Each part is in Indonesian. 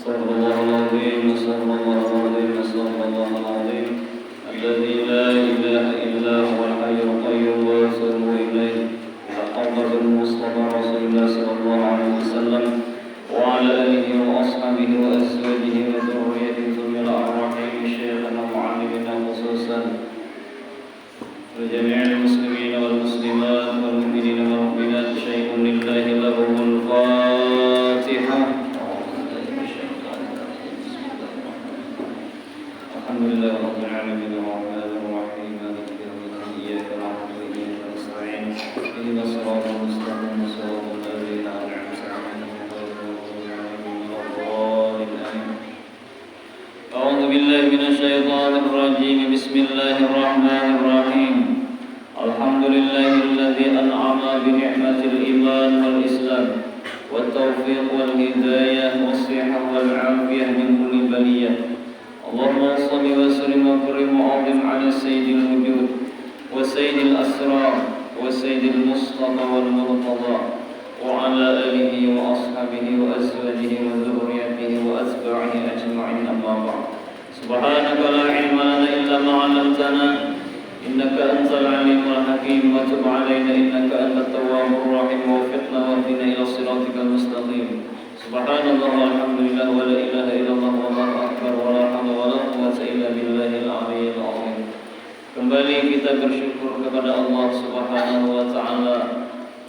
صدق الله العظيم صدق الله العظيم صدق الله العظيم الذي لا إله إلا هو الحي القيوم وأتوب إليه محمد المصطفى رسول الله صلى الله عليه وسلم وعلى آله وأصحابه وأزواجه وذريته ثم الأرواحين شيخنا ومعلمنا خصوصا لجميع المسلمين والمسلمات والمؤمنين والمؤمنات شيء لله لهم الفاتحة. الحمد لله رب العالمين الرحمن الرحيم مالك يوم الدين إياك نعبد وإياك نستعين اهدنا الصراط المستقيم صراط الذين أنعمت عليهم غير المغضوب عليهم ولا الضالين. أعوذ بالله من الشيطان الرجيم بسم الله الرحمن الرحيم. الحمد لله الذي أنعم بنعمة الإيمان والإسلام والتوفيق والهداية والصحة والعافية من كل بلية. اللهم صل وسلم وكرم وعظم على سيد الوجود وسيد الأسرار وسيد المصطفى والمرتضى وعلى آله وأصحابه وأزواجه وذريته وأتباعه أجمعين أما بعد. سبحانك لا علم لنا إلا ما علمتنا إنك أنت العليم الحكيم وتب علينا إنك أنت التواب الرحيم ووفقنا واهدنا إلى صراطك المستقيم. سبحان الله والحمد لله ولا إله إلا الله والله أكبر ولا حول ولا قوة إلا بالله العلي العظيم. Kembali kita bersyukur kepada Allah Subhanahu wa taala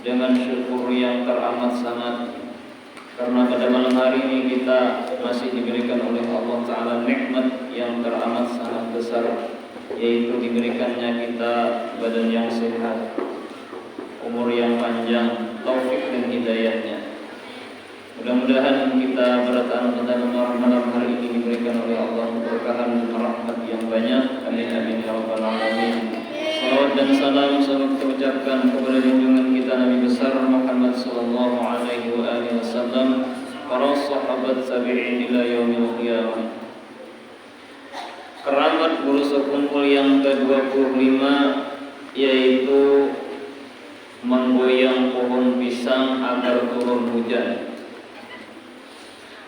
dengan syukur yang teramat sangat, karena pada malam hari ini kita masih diberikan oleh Allah taala nikmat yang teramat sangat besar, yaitu diberikannya kita badan yang sehat, umur yang panjang, taufik dan hidayahnya. Mudah-mudahan kita bertahan pada malam hari ini diberikan oleh Allah keberkahan rahmat yang banyak. Amin amin ya rabbal alamin. Salawat dan salam selalu kita ucapkan kepada junjungan kita Nabi besar Muhammad sallallahu alaihi wa alihi wasallam, para sahabat tabi'in ila yaumil qiyamah. Keramat guru sekumpul yang ke-25, yaitu menggoyang pohon pisang agar turun hujan.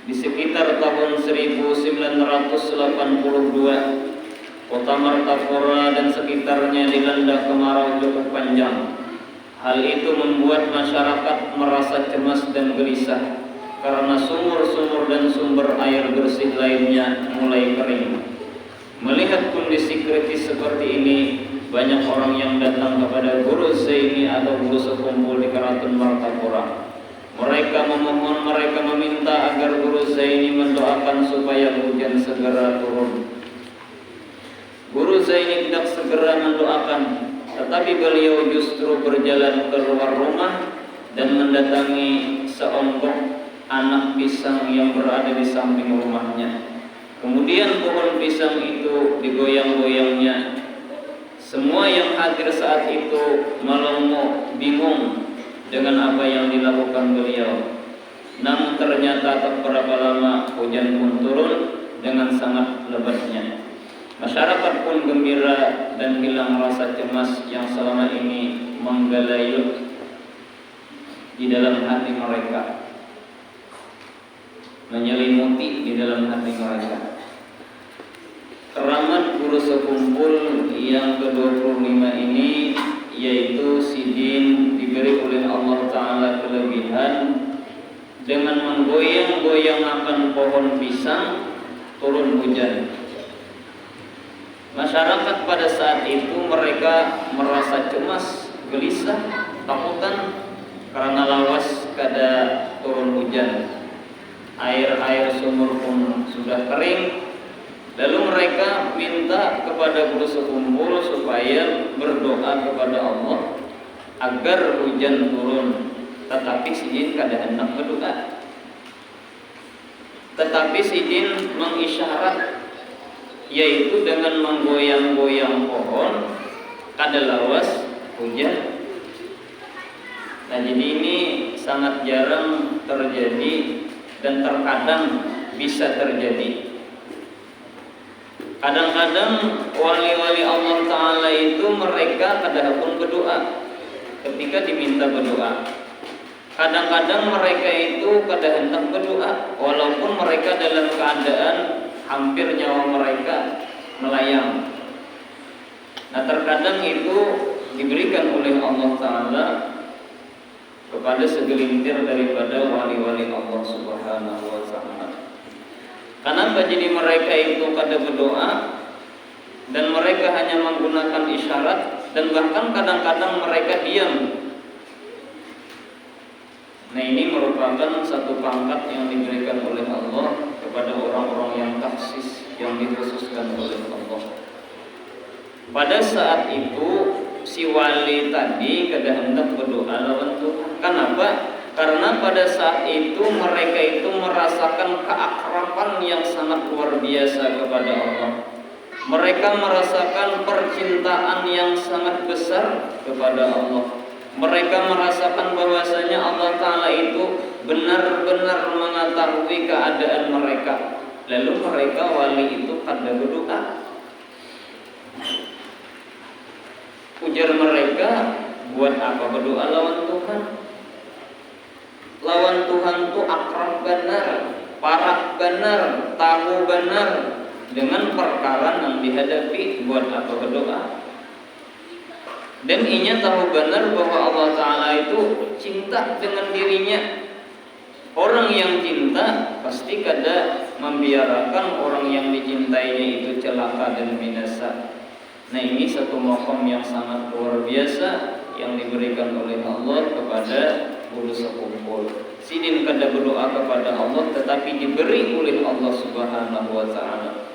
Di sekitar tahun 1982, kota Martapura dan sekitarnya dilanda kemarau cukup panjang. Hal itu membuat masyarakat merasa cemas dan gelisah karena sumur-sumur dan sumber air bersih lainnya mulai kering. Melihat kondisi kritis seperti ini, banyak orang yang datang kepada Guru Zaini atau guru sekumpul di Keraton Martapura. Mereka memohon, mereka meminta agar Guru Zaini mendoakan supaya hujan segera turun. Guru Zaini tidak segera mendoakan, tetapi beliau justru berjalan keluar rumah dan mendatangi seonggok anak pisang yang berada di samping rumahnya. Kemudian pohon pisang itu digoyang-goyangnya. Semua yang hadir saat itu melongo, bingung dengan apa yang dilakukan beliau. Namun ternyata tak berapa lama hujan pun turun dengan sangat lebatnya. Masyarakat pun gembira dan hilang rasa cemas yang selama ini menggelayut di dalam hati mereka, menyelimuti di dalam hati mereka. Keramat guru sekumpul yang ke-25 ini, yaitu Sidin, diberi oleh Allah Ta'ala kelebihan dengan menggoyang-goyangkan pohon pisang turun hujan. Masyarakat pada saat itu mereka merasa cemas, gelisah, takutan karena lawas kada turun hujan. Air-air sumur pun sudah kering. Lalu mereka minta kepada guru sekumpul supaya berdoa kepada Allah agar hujan turun. Tetapi Sidin kada hendak berdoa. Tetapi Sidin mengisyarat, yaitu dengan menggoyang-goyang pohon kada lawas hujan. Nah, jadi ini sangat jarang terjadi dan terkadang bisa terjadi. Kadang-kadang wali-wali Allah Ta'ala itu mereka kadang pun berdoa ketika diminta berdoa. Kadang-kadang mereka itu kada hendak berdoa walaupun mereka dalam keadaan hampir nyawa mereka melayang. Nah, terkadang itu diberikan oleh Allah Ta'ala kepada segelintir daripada wali-wali Allah Subhanahu wa Ta'ala. Kenapa jadi mereka itu kada berdoa dan mereka hanya menggunakan isyarat dan bahkan kadang-kadang mereka diam. Nah, ini merupakan satu pangkat yang diberikan oleh Allah kepada orang-orang yang taksis, yang dikhususkan oleh Allah. Pada saat itu si wali tadi kada hendak berdoa lawan Tuhan. Kenapa? Karena pada saat itu mereka itu merasakan keakraban yang sangat luar biasa kepada Allah. Mereka merasakan percintaan yang sangat besar kepada Allah. Mereka merasakan bahwasanya Allah Ta'ala itu benar-benar mengetahui keadaan mereka. Lalu mereka wali itu kada berdoa. Ujar mereka, buat apa berdoa lawan Tuhan? Lawan Tuhan itu akrab benar, parah benar, tahu benar dengan perkara yang dihadapi. Buat apa berdoa? Dan inya tahu benar bahwa Allah Ta'ala itu cinta dengan dirinya. Orang yang cinta pasti kada membiarkan orang yang dicintainya itu celaka dan binasa. Nah, ini satu maqam yang sangat luar biasa yang diberikan oleh Allah kepada bulu sekumpul. Sidin kada berdoa kepada Allah tetapi diberi oleh Allah Subhanahu wa Ta'ala.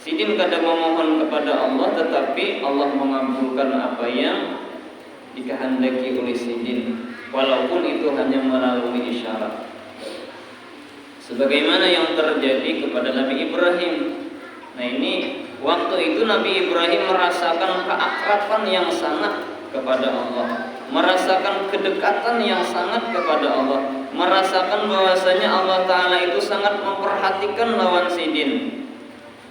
Sidin kada memohon kepada Allah tetapi Allah mengabulkan apa yang dikehendaki oleh sidin, walaupun itu hanya melalui isyarat. Sebagaimana yang terjadi kepada Nabi Ibrahim. Nah, ini waktu itu Nabi Ibrahim merasakan keakraban yang sangat kepada Allah, merasakan kedekatan yang sangat kepada Allah, merasakan bahwasanya Allah Ta'ala itu sangat memperhatikan lawan sidin.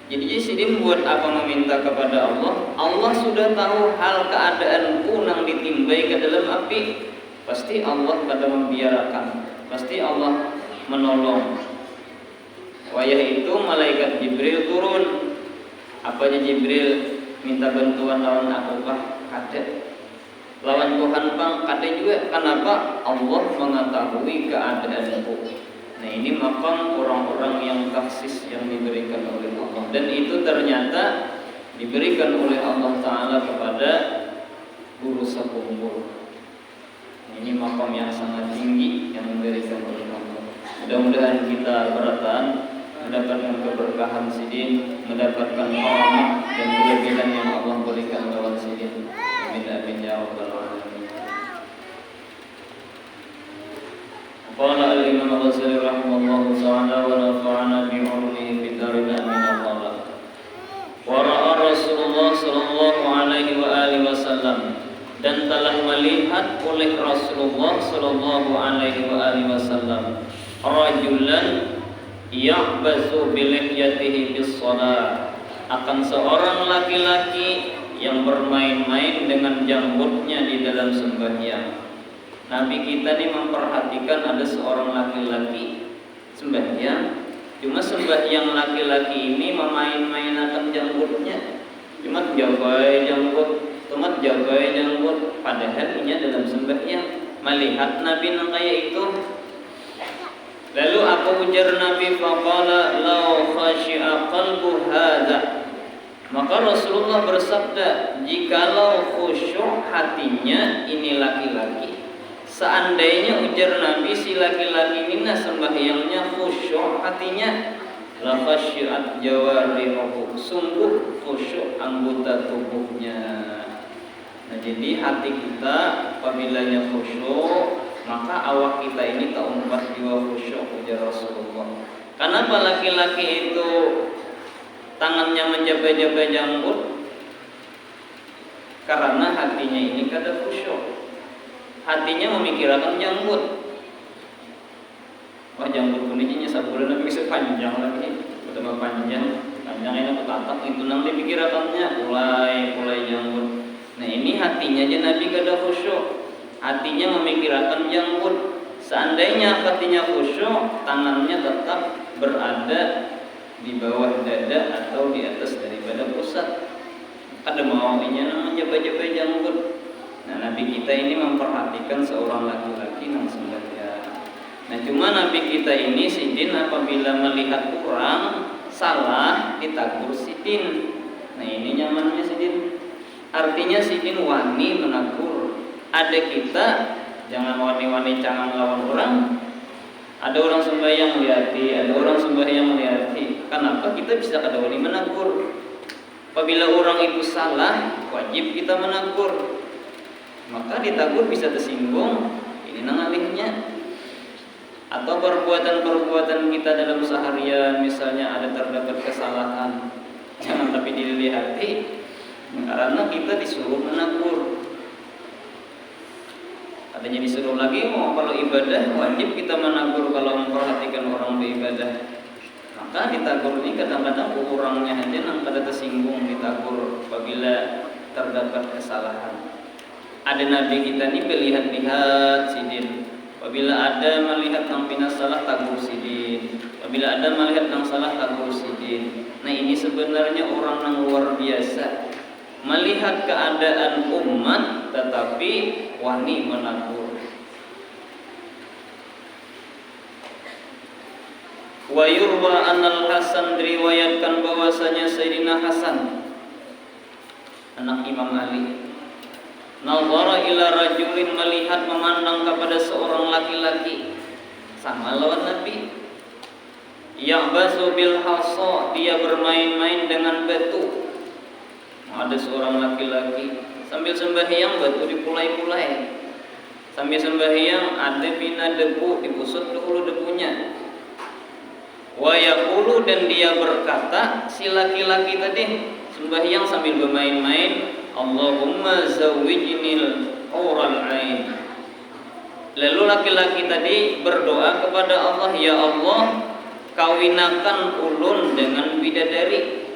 Jadi sidin buat apa meminta kepada Allah? Allah sudah tahu hal keadaanku nang ditimbai ke dalam api. Pasti Allah kada membiarkan, pasti Allah menolong. Wayah itu malaikat Jibril turun. Apanya Jibril minta bantuan lawan aku kah? Kada. Lawan Tuhan bang, kada juga. Kenapa? Allah mengetahui keadaanku. Nah, ini makam orang-orang yang taksis yang diberikan oleh Allah. Dan itu ternyata diberikan oleh Allah Ta'ala kepada guru sekumpul. Nah, ini makam yang sangat tinggi yang diberikan oleh Allah. Mudah-mudahan kita beratan mendapatkan keberkahan sidin, mendapatkan rahmat dan kelebihan yang Allah berikan lawan sidin. Amin amin ya rabbal alamin. Qala al-Imam Al-Ghazali rahimahullahu ta'ala wa nafa'ana bi 'ulumihi fid darin amin Allah. Wa ra'a Rasulullah sallallahu alaihi wa alihi wasallam, dan telah melihat oleh Rasulullah sallallahu alaihi wa alihi wasallam rajulan ya'bazu bi lihyatihi bis shalah, akan seorang laki-laki yang bermain-main dengan janggutnya di dalam sembahyang. Nabi kita nih memperhatikan ada seorang laki-laki sembahyang, cuma sembahyang laki-laki ini memain-mainakan janggutnya, cuma jabai janggut, padahal ini dalam sembahyang. Melihat Nabi nang kaya itu, lalu apa ujar Nabi? Faqala law khashi'a qalbu hadza, maka Rasulullah bersabda, jikalau khusyuk hatinya ini laki-laki. Seandainya ujar Nabi si laki-laki ini sembahyangnya khusyuk hatinya, la khasyiat jawarihu, sungguh khusyuk anggota tubuhnya. Nah, jadi hati kita apabila khusyuk, maka awak kita ini keumpat jiwa khusyuk ujar Rasulullah. Kenapa laki-laki itu tangannya menjabai-jabai janggut? Karena hatinya ini kada khusyuk. Hatinya memikirkan janggut. Wah, janggut kuningnya sabulan tapi bisa panjang lagi. Betapa panjang ini aku tatap itu nang dipikirkannya mulai janggut. Nah, ini hatinya aja Nabi kada khusyuk. Hatinya memikirkan janggut. Seandainya hatinya khusyuk, tangannya tetap berada di bawah dada atau di atas daripada pusat. Ada maunya namanya jaba-jaba janggut. Nah, Nabi kita ini memperhatikan seorang laki-laki yang sembahyang. Nah, cuma Nabi kita ini sidin apabila melihat orang salah ditegur sidin. Nah, ini nyamannya sidin. Artinya sidin wani menegur. Ada kita jangan wani-wani cangang lawan orang. Ada orang sembahyang melihati, ada orang sembahyang melihati. Kenapa kita bisa kada wani menegur? Apabila orang itu salah, wajib kita menegur. Maka ditegur bisa tersinggung, ini nangalihnya. Atau perbuatan-perbuatan kita dalam seharian, misalnya ada terdapat kesalahan, jangan tapi dilihati, karena kita disuruh menegur. Adanya disuruh lagi, kalau ibadah wajib kita menegur kalau memperhatikan orang beribadah. Maka ditegur ini kadang-kadang orangnya aja yang pada tersinggung ditegur apabila terdapat kesalahan. Ada Nabi kita ini melihat-lihat sidin. Apabila ada melihat yang pina salah tagur sidin. Apabila ada melihat yang salah tagur sidin. Nah, ini sebenarnya orang yang luar biasa. Melihat keadaan umat tetapi wani menegur. Wa yurwa anal Hasan, diriwayatkan bahwasanya Sayyidina Hasan anak Imam Ali nazara ila rajulin, melihat memandang kepada seorang laki-laki sama lawan Nabi. Ya'basu bil hasa, dia bermain-main dengan batu. Ada seorang laki-laki sambil sembahyang batu dipulai-pulai. Sambil sembahyang ada bina debu, dibusut dulu debunya. Wa yaqulu, dan dia berkata, si laki-laki tadi sembahyang sambil bermain-main, Allahumma zawwijnil hural ain. Lalu laki-laki tadi berdoa kepada Allah, ya Allah, kawinakan ulun dengan bidadari.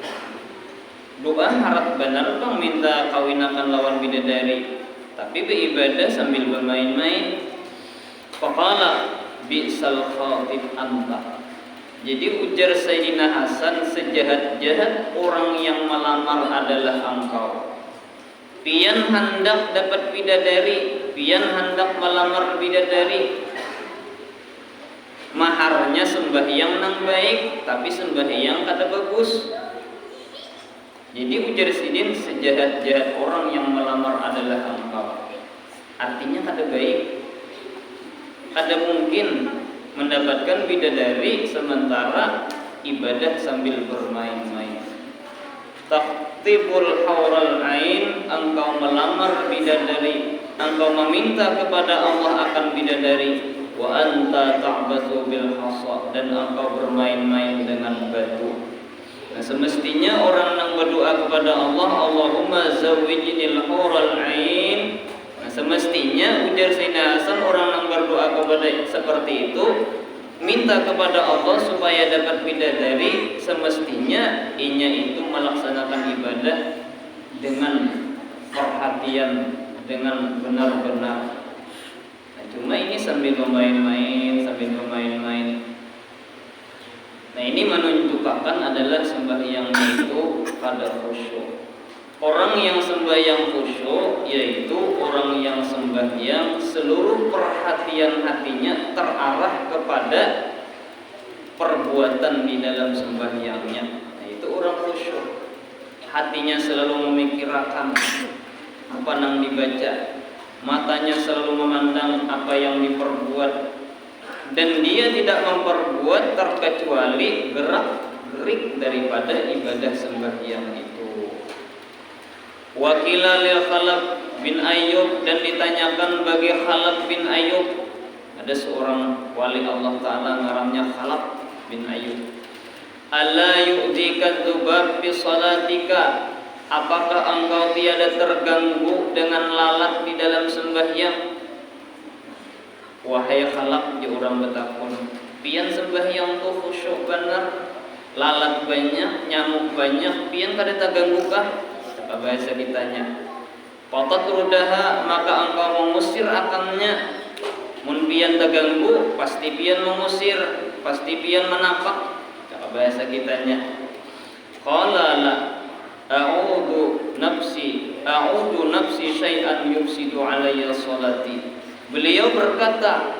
Doa harap benar dong, minta kawinakan lawan bidadari, tapi beribadah sambil bermain-main. Faqala bi'sal khatib anta. Jadi ujar Sayyidina Hasan, sejahat-jahat orang yang melamar adalah engkau. Pian hendak dapat bidadari, pian hendak melamar bidadari. Maharnya sembahyang nang baik, tapi sembahyang kada bagus. Jadi ujar sidin, sejahat-jahat orang yang melamar adalah engkau. Artinya kada baik. Kada mungkin mendapatkan bidadari sementara ibadah sambil bermain-main. Taqtibul haural ain, engkau melamar bidadari, engkau meminta kepada Allah akan bidadari. Wa anta ta'basu bil hasa, dan engkau bermain-main dengan batu. Nah, semestinya orang yang berdoa kepada Allah, Allahumma zawwijnil haural ain. Nah, semestinya ujar Sayyidina Hasan, orang yang berdoa kepada seperti itu minta kepada Allah supaya dapat bidadari, semestinya inya itu melaksanakan ibadah dengan perhatian, dengan benar-benar. Nah, cuma ini sambil bermain-main, Nah, ini menunjukkan adalah sembahyang itu pada khusyuk. Orang yang sembahyang khusyuk yaitu orang yang sembahyang seluruh perhatian hatinya terarah kepada perbuatan di dalam sembahyangnya. Nah, itu orang khusyuk. Hatinya selalu memikirkan apa yang dibaca, matanya selalu memandang apa yang diperbuat, dan dia tidak memperbuat terkecuali gerak-gerik daripada ibadah sembahyang itu. Wakila lil Khalaf bin Ayyub, dan ditanyakan bagi Khalaf bin Ayyub. Ada seorang wali Allah Ta'ala ngarannya Khalaf bin Ayyub. Ala yu'dika dzubab bi salatika, apakah engkau tiada terganggu dengan lalat di dalam sembahyang? Wahai Khalaf, dia orang betakun, pian sembahyang tu khusyuk benar, lalat banyak, nyamuk banyak, pian kada terganggu kah? Apa bahasa ditanya? Fatat rudaha, maka engkau mengusir akannya. Mun pian terganggu, pasti pian mengusir, pasti pian menapak. Cara bahasa kitanya. Qala la a'udhu nafsi syai'an yufsidu alayya salati. Beliau berkata,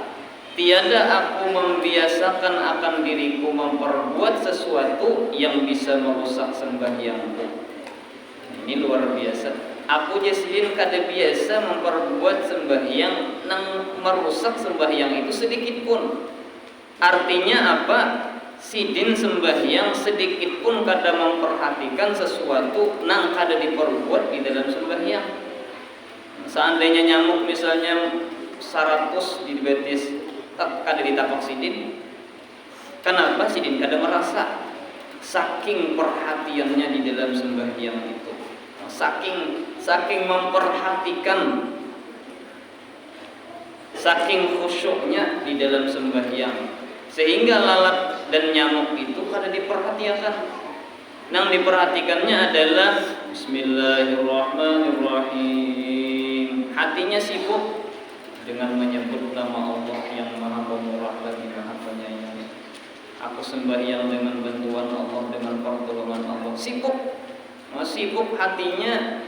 tiada aku membiasakan akan diriku memperbuat sesuatu yang bisa merusak sembahyangku. Ini luar biasa. Aku jasidin kada biasa memperbuat sembahyang nang merusak sembahyang itu sedikit pun. Artinya apa? Sidin sembahyang sedikit pun kada memperhatikan sesuatu nang kada diperbuat di dalam sembahyang. Seandainya nyamuk misalnya 100 di betis, kada ditapak sidin. Kenapa sidin kada merasa? Saking perhatiannya di dalam sembahyang itu. Saking memperhatikan, saking khusyuknya di dalam sembahyang, sehingga lalat dan nyamuk itu kada diperhatikan. Nang diperhatikannya adalah Bismillahirrahmanirrahim. Hatinya sibuk dengan menyebut nama Allah yang Maha Pemurah lagi Maha Penyayang. Aku sembahyang dengan bantuan Allah, dengan pertolongan Allah. Sibuk hatinya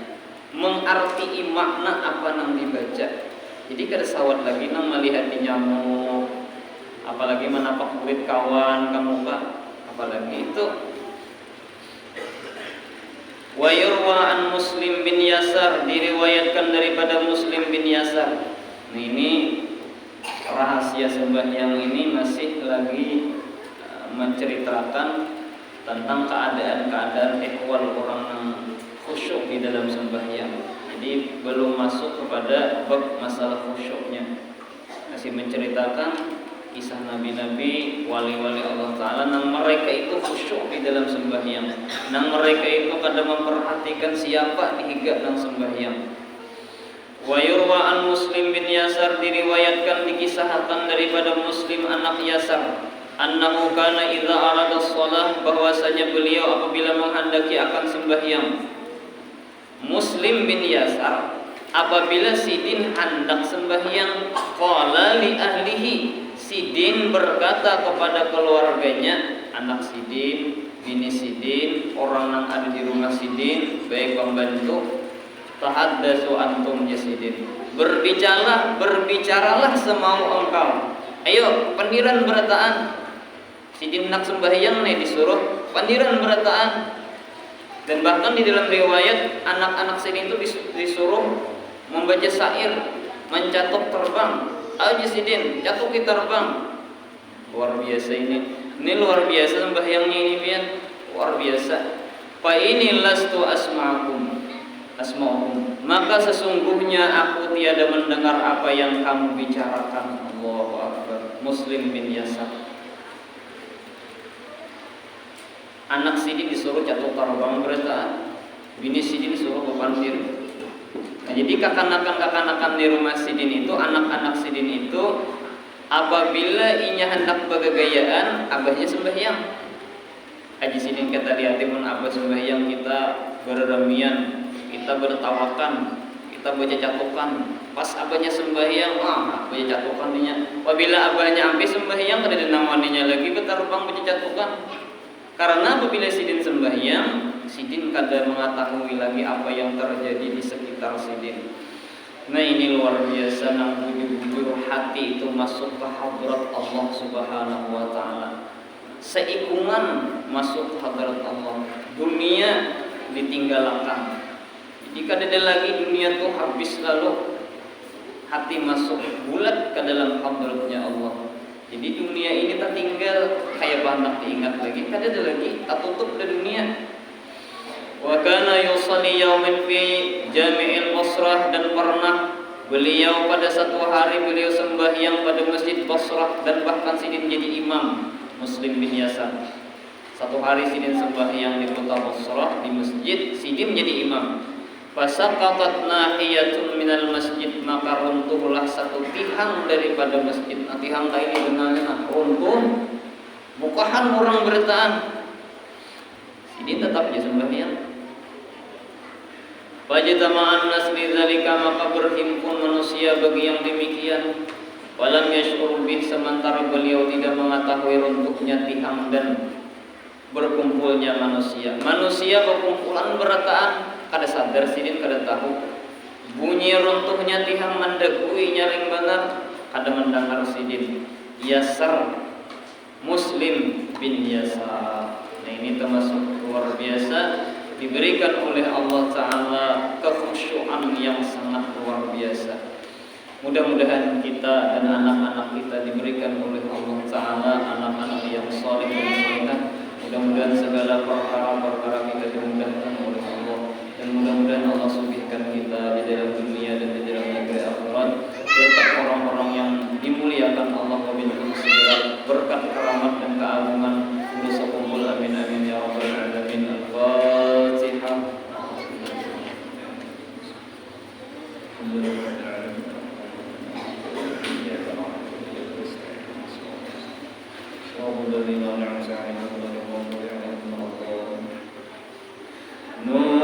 mengarti makna apa nang dibaca. Jadi kada sawat lagi nang melihat nyamuk, apalagi menapak kulit kawan kamu Pak, apalagi itu. Wa yurwa an Muslim bin Yasar, diriwayatkan daripada Muslim bin Yasar. Nah, ini rahasia sembahyang ini masih lagi menceritakan tentang keadaan ehwal orang yang khusyuk di dalam sembahyang. Jadi belum masuk kepada bab masalah khusyuknya. Masih menceritakan kisah nabi-nabi, wali-wali Allah Ta'ala nang mereka itu khusyuk di dalam sembahyang, nang mereka itu kada memperhatikan siapa dihiga nang sembahyang. Wa yurwa an Muslim bin Yasar, diriwayatkan dikisahkan daripada Muslim anak Yasar, annahu kana idza arada shalah, bahwasanya beliau apabila menghendaki akan sembahyang. Muslim bin Yasar apabila sidin hendak sembahyang, qala li ahlihi, sidin berkata kepada keluarganya, anak sidin, bini sidin, orang yang ada di rumah sidin, baik pembantu, tahaddatsu antum ya sidin, berbicaralah semau engkau. Ayo pandiran berataan. Sidin nak sembahyang nih disuruh pandiran berataan. Dan bahkan di dalam riwayat anak-anak sidin itu disuruh membaca syair, mencatuk terbang. Ayo sidin, catuk kita terbang. Luar biasa ini. Ini luar biasa sembahyangnya ini pian. Luar biasa. Fa ini lastu asma'ukum. Maka sesungguhnya aku tiada mendengar apa yang kamu bicarakan. Allahu Akbar. Muslim bin Yasar. Anak sidin disuruh catuk terbang berataan, bini sidin disuruh bepandir. Nah, jadi kakanakan di rumah sidin itu, anak-anak sidin itu, apabila inya hendak bergegayaan, abahnya sembahyang. Haji sidin kata diatimun abah sembahyang, kita berremian, kita bertawakan, kita baca catukan. Pas abahnya sembahyang, baca catukan dinya. Apabila abahnya ambil sembahyang, kada dinamaninya lagi berterbang baca catukan. Karena apabila sidin sembahyang, sidin kada mengetahui lagi apa yang terjadi di sekitar sidin. Nah, ini luar biasa, nang bujur-bujur hati itu masuk ke hadrat Allah Subhanahu wa Ta'ala. Seikungan masuk ke hadrat Allah, dunia ditinggalkan. Jadi kada ada lagi dunia tuh habis, lalu hati masuk bulat ke dalam hadratnya Allah. Jadi dunia ini tak tinggal kayak banyak diingat lagi, kada ada lagi, tak tutup dari dunia. Wa kana yusalli yauman fi Jami'il Basrah, dan pernah beliau pada satu hari beliau sembahyang pada Masjid Basrah, dan bahkan sidin jadi imam. Muslim bin Yasar satu hari sidin sembahyang di kota Basrah di masjid, sidin jadi imam. Fasaqatat nahiyatun minal masjid, maka runtuhlah satu tihang daripada masjid. Nah, tihang ini dengannya runtuh, bukahan orang berataan. Ini tetap dia sembahyang. Fajtama'an nas lidzalika, maka berhimpun manusia bagi yang demikian. Walam yash'ur bih, sementara beliau tidak mengetahui runtuhnya tihang dan berkumpulnya manusia. Manusia berkumpulan berataan, kada sadar sidin kada tahu. Bunyi runtuhnya tihang mendekui nyaring benar, kada mendengar sidin. Yasar Muslim bin Yasar. Nah ini termasuk luar biasa, diberikan oleh Allah Ta'ala kekhusyuan yang sangat luar biasa. Mudah-mudahan kita dan anak-anak kita diberikan oleh Allah Ta'ala anak-anak yang saleh dan salihah. Mudah-mudahan segala perkara-perkara kita dimudahkan oleh Allah, dan mudah-mudahan Allah sugihkan kita di dalam dunia dan di dalam negeri akhirat berkat orang-orang yang dimuliakan Allah wabillahi segala berkat keramat dan keagungan. Dosa kumpul amin amin ya rabbal alamin. Al-Fatihah. Nur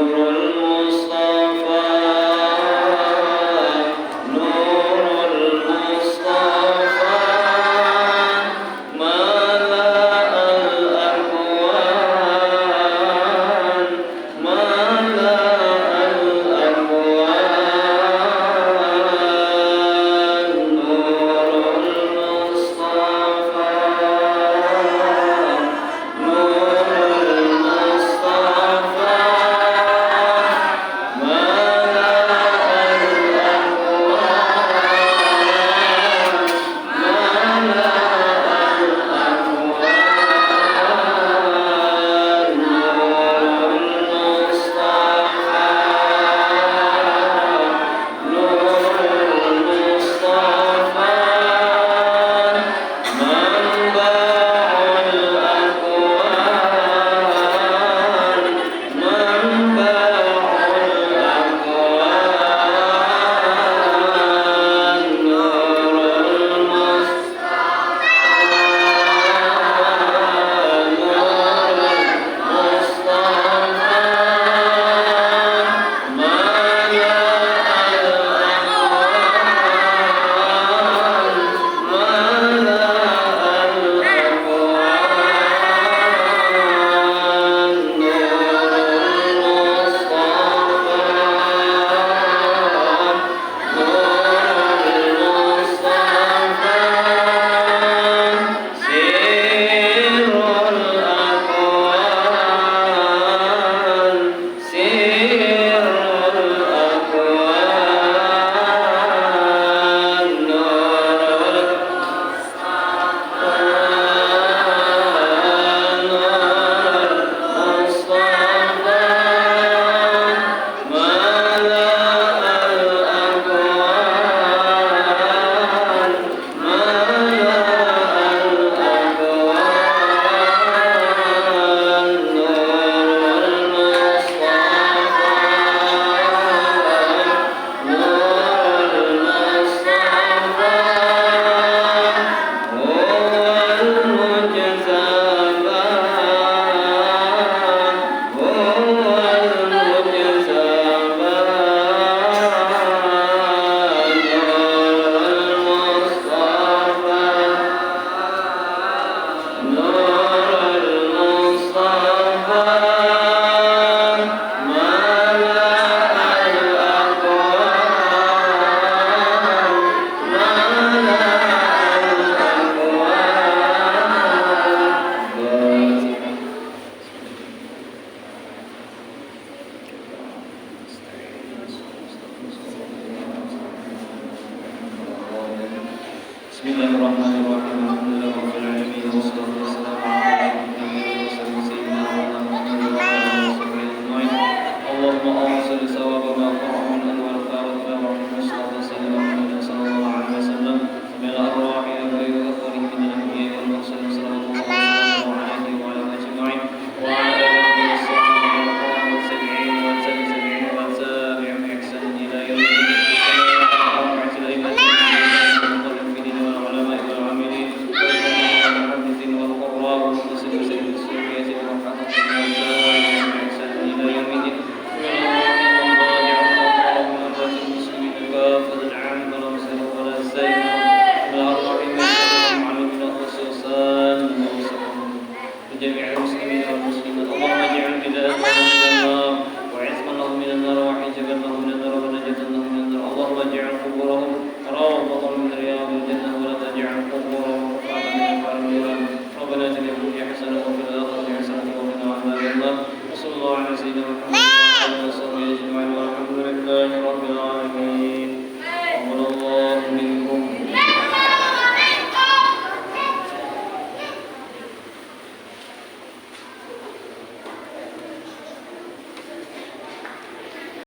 الله وصلى الله على سيدنا محمد وعلى آله وصحبه أجمعين والحمد لله رب العالمين.